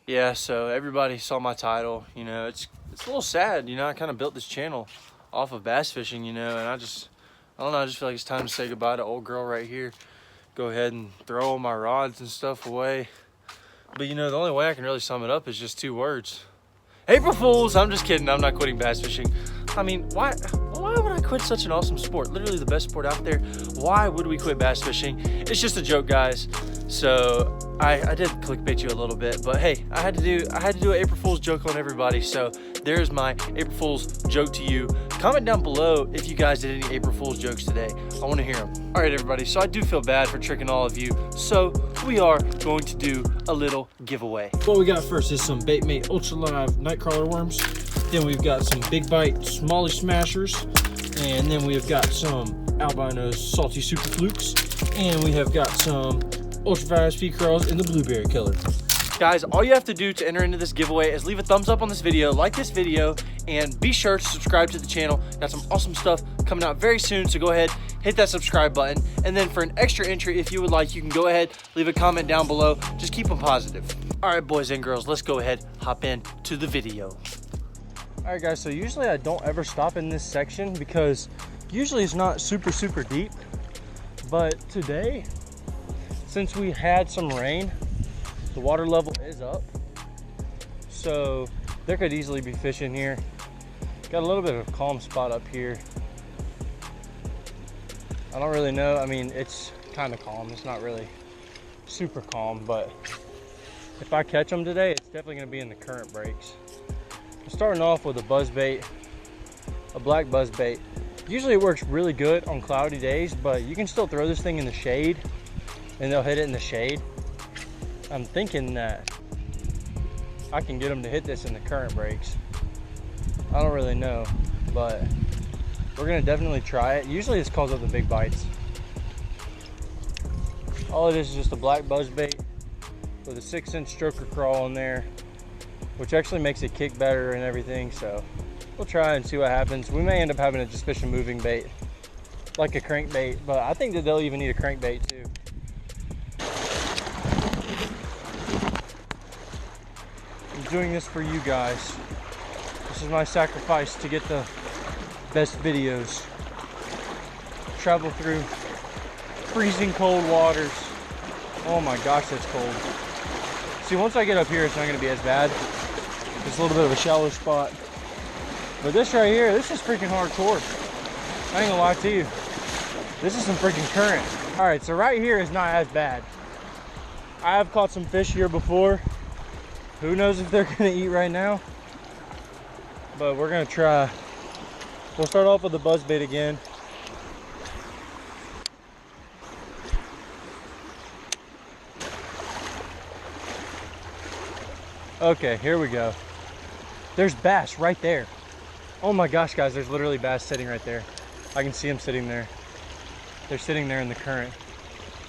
Yeah, so everybody saw my title. You know, it's a little sad. You know, I kind of built this channel off of bass fishing, you know, and I don't know, I just feel like it's time to say goodbye to old girl right here. Go ahead and throw all my rods and stuff away. But you know, the only way I can really sum it up is just 2 words. April Fools! I'm just kidding, I'm not quitting bass fishing. I mean, why would I quit such an awesome sport? Literally the best sport out there. Why would we quit bass fishing? It's just a joke, guys. So I did clickbait you a little bit, but hey, I had to do an April Fool's joke on everybody. So there's my April Fool's joke to you. Comment down below if you guys did any April Fool's jokes today. I want to hear them. All right, everybody. So I do feel bad for tricking all of you. So we are going to do a little giveaway. What we got first is some Baitmate Ultra Live Nightcrawler worms. Then we've got some Big Bite Smalley Smashers. And then we've got some Albino's Salty Super Flukes. And we have got some Ultra Fast Feed Crawls in the Blueberry Killer. Guys, all you have to do to enter into this giveaway is leave a thumbs up on this video, like this video, and be sure to subscribe to the channel. Got some awesome stuff coming out very soon, so go ahead, hit that subscribe button. And then for an extra entry, if you would like, you can go ahead, leave a comment down below. Just keep them positive. All right, boys and girls, let's go ahead, hop in to the video. All right, guys, so usually I don't ever stop in this section because usually it's not super deep. But today, since we had some rain, the water level is up, so there could easily be fish in here. Got a little bit of a calm spot up here. I don't really know. I mean, it's kind of calm. It's not really super calm, but if I catch them today, it's definitely going to be in the current breaks. I'm starting off with a buzzbait, a black buzzbait. Usually it works really good on cloudy days, but you can still throw this thing in the shade and they'll hit it in the shade. I'm thinking that I can get them to hit this in the current breaks. I don't really know, but we're gonna definitely try it. Usually this calls up the big bites. All it is just a black buzzbait with a 6-inch stroker crawl in there, which actually makes it kick better and everything. So we'll try and see what happens. We may end up having to just fish a moving bait, like a crankbait, but I think that they'll even need a crankbait too. Doing this for you guys. This is my sacrifice to get the best videos. Travel through freezing cold waters. Oh my gosh, that's cold. See, once I get up here, it's not gonna be as bad. It's a little bit of a shallow spot. But this right here, this is freaking hardcore. I ain't gonna lie to you. This is some freaking current. All right, so right here is not as bad. I have caught some fish here before. Who knows if they're gonna eat right now, but we're gonna try. We'll start off with the buzzbait again. Okay, here we go. There's bass right there. Oh my gosh, guys, there's literally bass sitting right there. I can see them sitting there. They're sitting there in the current.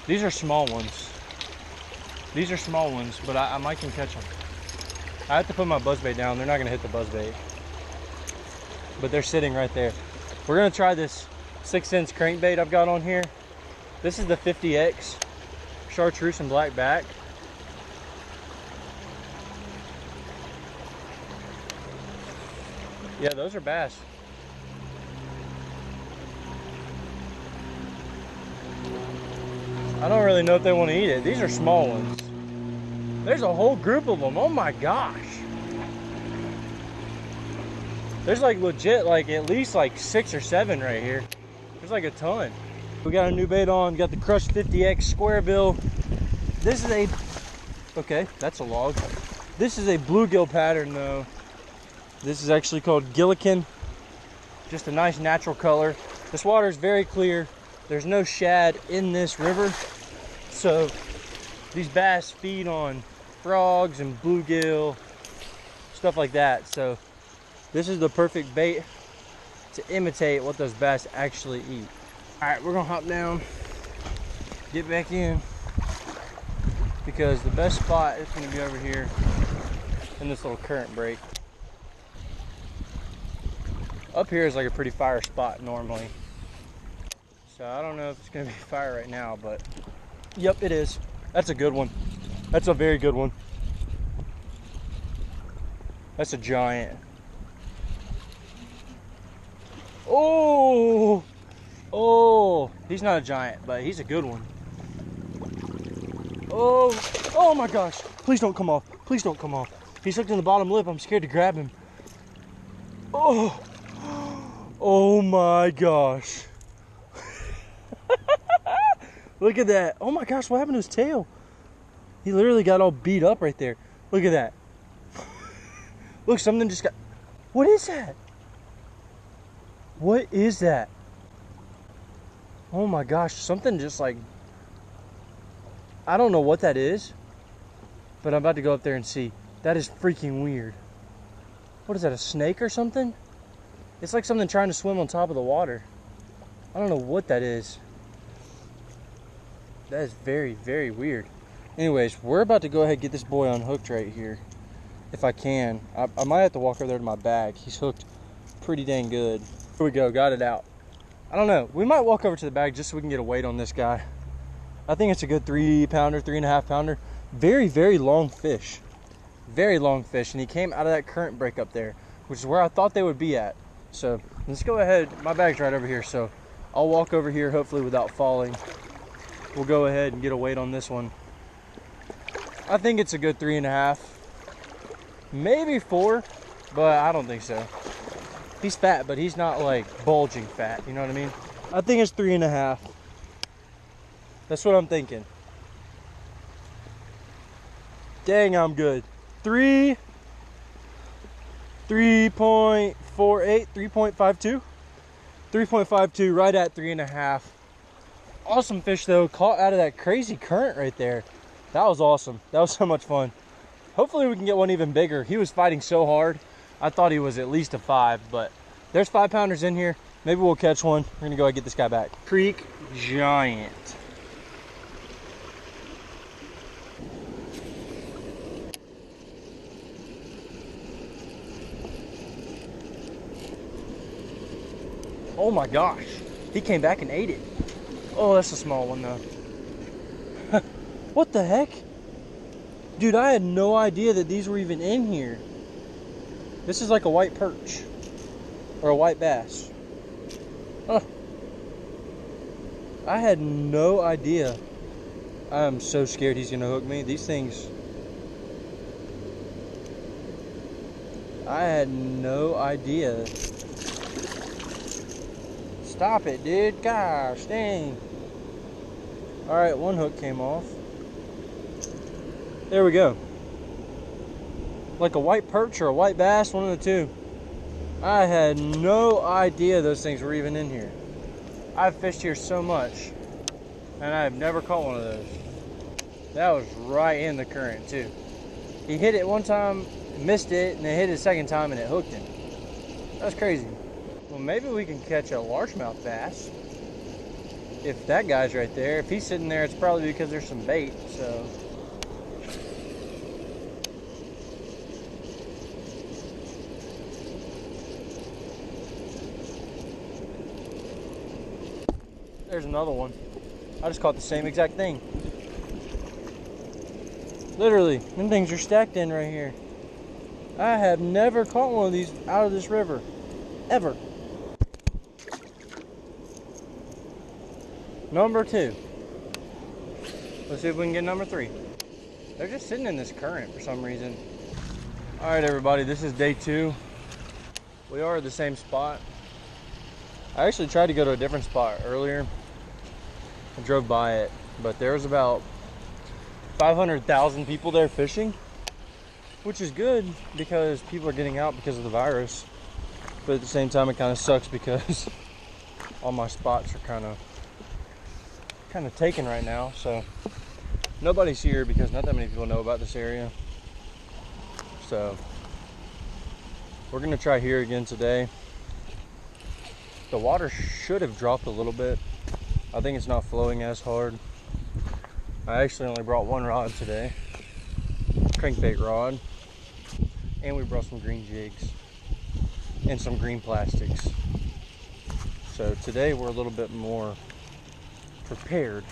These are small ones. These are small ones, but I might can catch them. I have to put my buzzbait down. They're not gonna hit the buzzbait, but they're sitting right there. We're gonna try this 6-inch crankbait I've got on here. This is the 50X chartreuse and black back. Yeah, those are bass. I don't really know if they want to eat it. These are small ones. There's a whole group of them. Oh my gosh. There's like legit, like at least like 6 or 7 right here. There's like a ton. We got a new bait on. Got the Crush 50X square bill. This is a, okay, that's a log. This is a bluegill pattern though. This is actually called Gillikin. Just a nice natural color. This water is very clear. There's no shad in this river. So these bass feed on frogs and bluegill, stuff like that. So this is the perfect bait to imitate what those bass actually eat. All right, we're gonna hop down, get back in, because the best spot is gonna be over here in this little current break. Up here is like a pretty fire spot normally. So I don't know if it's gonna be fire right now, but yep, it is. That's a good one. That's a very good one. That's a giant. Oh, oh, he's not a giant, but he's a good one. Oh, oh my gosh. Please don't come off. Please don't come off. He's hooked in the bottom lip. I'm scared to grab him. Oh, oh my gosh. Look at that. Oh my gosh, what happened to his tail? He literally got all beat up right there. Look at that. Look, something just got... What is that? What is that? Oh my gosh, something just like... I don't know what that is, but I'm about to go up there and see. That is freaking weird. What is that, a snake or something? It's like something trying to swim on top of the water. I don't know what that is. That is very, very weird. Anyways, we're about to go ahead and get this boy unhooked right here. If I can. I might have to walk over there to my bag. He's hooked pretty dang good. Here we go, got it out. I don't know. We might walk over to the bag just so we can get a weight on this guy. I think it's a good 3-pounder, 3.5 pounder. Very, very long fish. Very long fish. And he came out of that current break up there, which is where I thought they would be at. So let's go ahead. My bag's right over here, so I'll walk over here hopefully without falling. We'll go ahead and get a weight on this one. I think it's a good 3.5. Maybe 4, but I don't think so. He's fat, but he's not like bulging fat, you know what I mean? I think it's 3.5. That's what I'm thinking. Dang, I'm good. 3.48, 3.52. 3.52, right at 3.5. Awesome fish though, caught out of that crazy current right there. That was awesome. That was so much fun. Hopefully we can get one even bigger. He was fighting so hard. I thought he was at least a 5, but there's 5-pounders in here. Maybe we'll catch one. We're gonna go ahead and get this guy back. Creek giant. Oh my gosh, he came back and ate it. Oh, that's a small one though. What the heck? Dude, I had no idea that these were even in here. This is like a white perch. Or a white bass. Oh. I had no idea. I'm so scared he's gonna hook me. These things... I had no idea. Stop it, dude. Gosh, dang. Alright, one hook came off. There we go. Like a white perch or a white bass, one of the two. I had no idea those things were even in here. I've fished here so much, and I've never caught one of those. That was right in the current too. He hit it one time, missed it, and then hit it a second time and it hooked him. That's crazy. Well, maybe we can catch a largemouth bass. If that guy's right there, if he's sitting there, it's probably because there's some bait, so. There's another one. I just caught the same exact thing. Literally, them things are stacked in right here. I have never caught one of these out of this river. Ever. Number 2. Let's see if we can get number 3. They're just sitting in this current for some reason. Alright everybody, this is day 2. We are at the same spot. I actually tried to go to a different spot earlier. I drove by it, but there's about 500,000 people there fishing, which is good because people are getting out because of the virus. But at the same time, it kind of sucks because all my spots are kind of taken right now. So nobody's here because not that many people know about this area. So we're gonna try here again today. The water should have dropped a little bit. I think it's not flowing as hard. I actually only brought one rod today, crankbait rod, and we brought some green jigs and some green plastics. So today we're a little bit more prepared.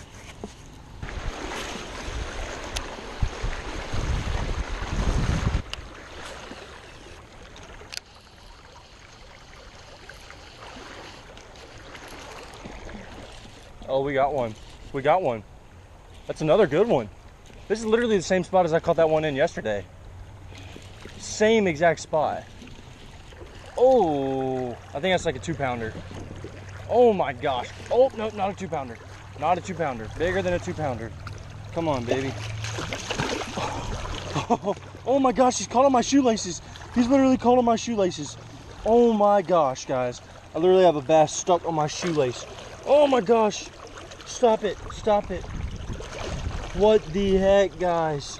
Oh, we got one. We got one. That's another good one. This is literally the same spot as I caught that one in yesterday. Same exact spot. Oh, I think that's like a 2-pounder. Oh my gosh. Oh, no, not a 2-pounder. Not a 2-pounder. Bigger than a 2-pounder. Come on, baby. Oh my gosh, he's caught on my shoelaces. He's literally caught on my shoelaces. Oh my gosh, guys. I literally have a bass stuck on my shoelace. Oh my gosh. Stop it. Stop it. What the heck, guys?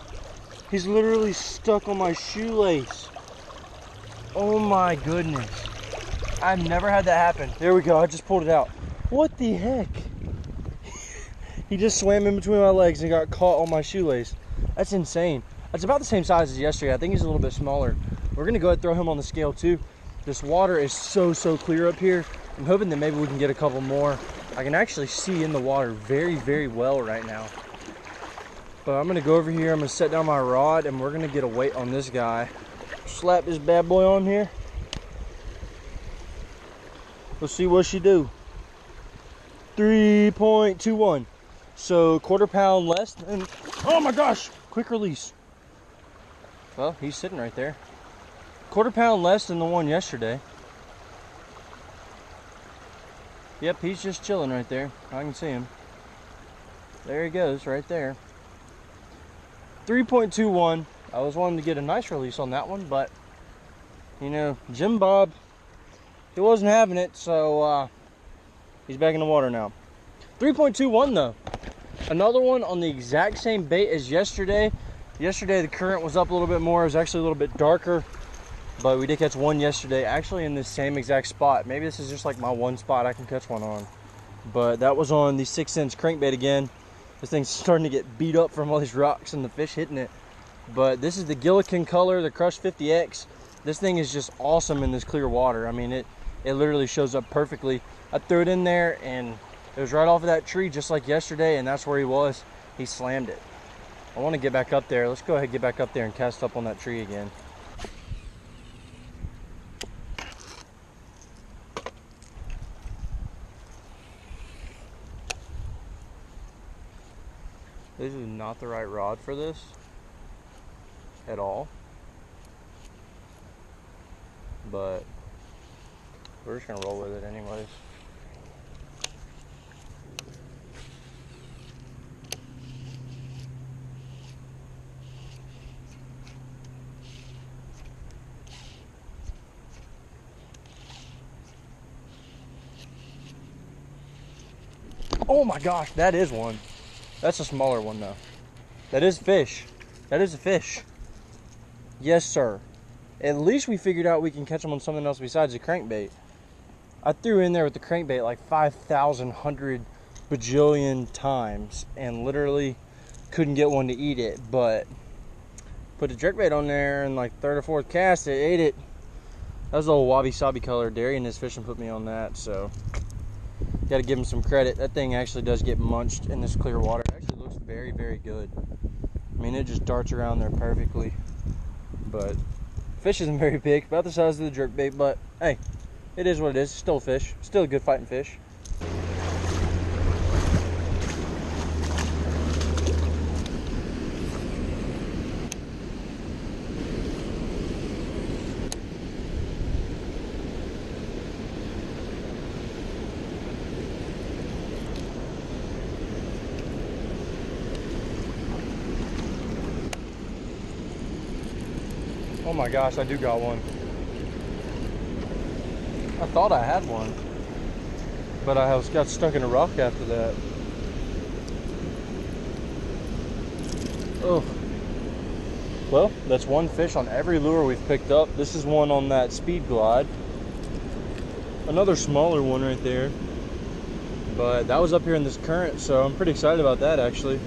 He's literally stuck on my shoelace. Oh my goodness. I've never had that happen. There we go. I just pulled it out. What the heck? He just swam in between my legs and got caught on my shoelace. That's insane. It's about the same size as yesterday. I think he's a little bit smaller. We're gonna go ahead and throw him on the scale too. This water is so clear up here. I'm hoping that maybe we can get a couple more. I can actually see in the water very well right now. But I'm gonna go over here, I'm gonna set down my rod, and we're gonna get a weight on this guy. Slap this bad boy on here. Let's see what she do. 3.21. So 1/4 pound less than, oh my gosh, quick release. Well, he's sitting right there. 1/4 pound less than the one yesterday. Yep, he's just chilling right there. I can see him. There he goes, right there. 3.21. I was wanting to get a nice release on that one, but you know, Jim Bob, he wasn't having it, so he's back in the water now. 3.21 though. Another one on the exact same bait as yesterday. Yesterday the current was up a little bit more. It was actually a little bit darker, but we did catch one yesterday, actually in this same exact spot. Maybe this is just like my one spot I can catch one on. But that was on the 6-inch crankbait again. This thing's starting to get beat up from all these rocks and the fish hitting it. But this is the Gillikin color, the Crush 50X. This thing is just awesome in this clear water. I mean, it literally shows up perfectly. I threw it in there and it was right off of that tree just like yesterday, and that's where he was. He slammed it. I want to get back up there. Let's go ahead and get back up there and cast up on that tree again. This is not the right rod for this at all, but we're just gonna roll with it anyways. Oh my gosh, that is one. That's a smaller one though. That is fish. That is a fish. Yes, sir. At least we figured out we can catch them on something else besides the crankbait. I threw in there with the crankbait like 5,000 bajillion times and literally couldn't get one to eat it, but put the jerkbait on there and like third or fourth cast, it ate it. That was a little wabi-sabi color. Darian is fishing put me on that, so got to give him some credit. That thing actually does get munched in this clear water. It actually looks very good. I mean, it just darts around there perfectly. But fish isn't very big, about the size of the jerkbait, but hey, it is what it is. It's still a fish, still a good fighting fish. Oh my gosh, I do got one. I thought I had one, but I got stuck in a rock after that. Oh. Well, that's one fish on every lure we've picked up. This is one on that Speed Glide. Another smaller one right there. But that was up here in this current, so I'm pretty excited about that actually.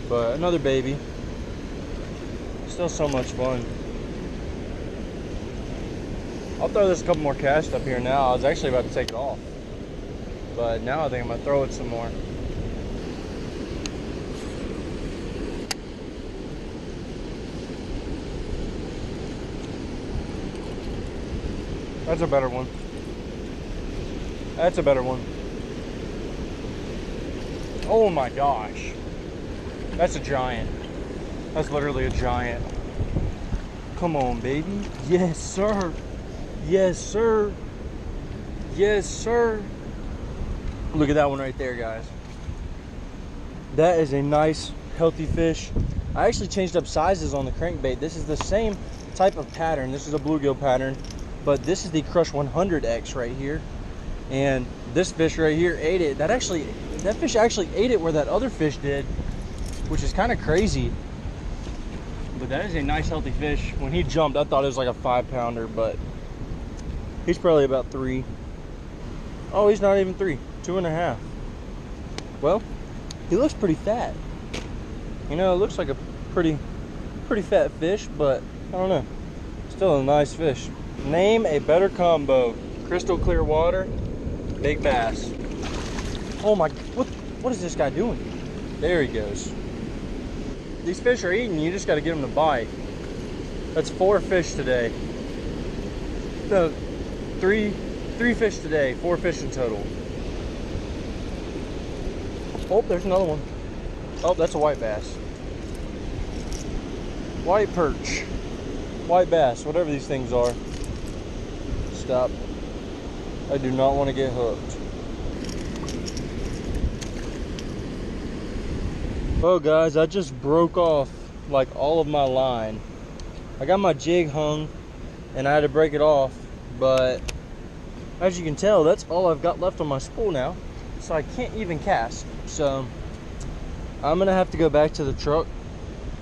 But another baby. Still so much fun. I'll throw this a couple more casts up here now. I was actually about to take it off, but now I think I'm gonna throw it some more. That's a better one. That's a better one. Oh my gosh. That's a giant. That's literally a giant. Come on, baby. Yes, sir. Yes, sir. Yes, sir. Look at that one right there, guys. That is a nice, healthy fish. I actually changed up sizes on the crankbait. This is the same type of pattern. This is a bluegill pattern, but this is the Crush 100X right here. And this fish right here ate it. That fish actually ate it where that other fish did, which is kind of crazy. But that is a nice, healthy fish. When he jumped, I thought it was like a 5-pounder, but he's probably about 3. Oh, he's not even 3, 2.5. Well, he looks pretty fat. You know, it looks like a pretty fat fish, but I don't know. Still a nice fish. Name a better combo. Crystal clear water, big bass. Oh my, what is this guy doing? There he goes. These fish are eating, you just got to get them to bite. That's 4 fish today. No, 3 fish today, 4 fish in total. Oh, there's another one. Oh, that's a white bass. White perch. White bass, whatever these things are. Stop. I do not want to get hooked. Well, guys, I just broke off like all of my line. I got my jig hung and I had to break it off, but as you can tell, that's all I've got left on my spool now, so I can't even cast. So I'm gonna have to go back to the truck,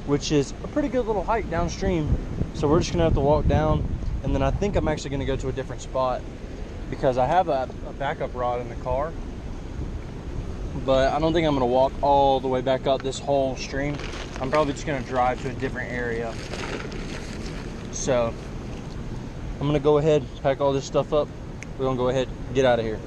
which is a pretty good little hike downstream. So we're just gonna have to walk down, and then I think I'm actually gonna go to a different spot because I have a backup rod in the car, but I don't think I'm gonna walk all the way back up this whole stream. I'm probably just gonna drive to a different area. So I'm gonna go ahead, pack all this stuff up. We're gonna go ahead and get out of here.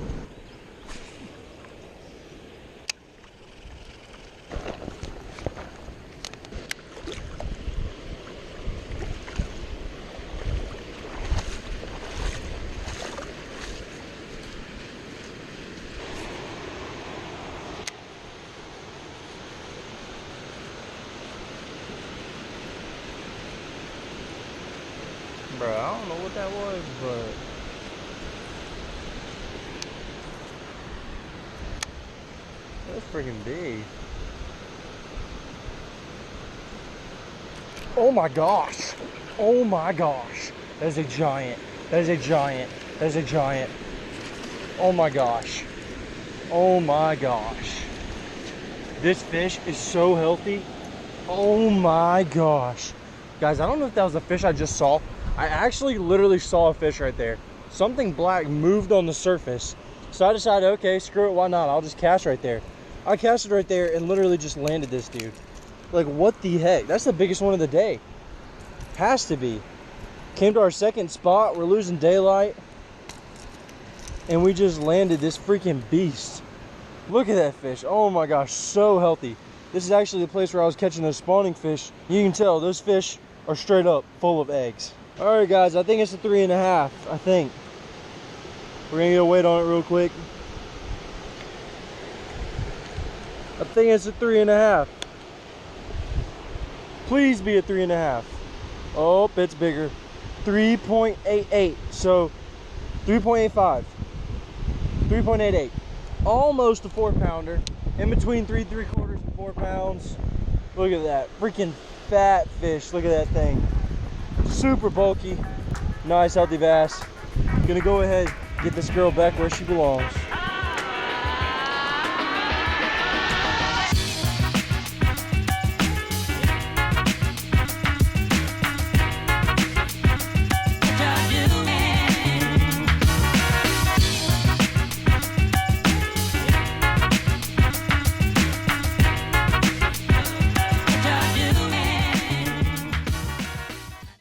Bro, I don't know what that was, but that's freaking big. Oh my gosh. Oh my gosh. That is a giant. That is a giant. That is a giant. Oh my gosh. Oh my gosh. This fish is so healthy. Oh my gosh. Guys, I don't know if that was the fish I just saw. I actually literally saw a fish right there. Something black moved on the surface. So I decided, okay, screw it, why not? I'll just cast right there. I casted right there and literally just landed this dude. Like, what the heck? That's the biggest one of the day. Has to be. Came to our second spot. We're losing daylight. And we just landed this freaking beast. Look at that fish. Oh my gosh, so healthy. This is actually the place where I was catching those spawning fish. You can tell those fish are straight up full of eggs. All right, guys, I think it's a 3.5. I think we're gonna get a weight on it real quick. I think it's a 3.5. Please be a 3.5. Oh, it's bigger. 3.88. So 3.85. 3.88. Almost a 4-pounder. In between 3 3/4 and 4 pounds. Look at that freaking fat fish. Look at that thing. Super bulky, nice healthy bass. Gonna go ahead, get this girl back where she belongs.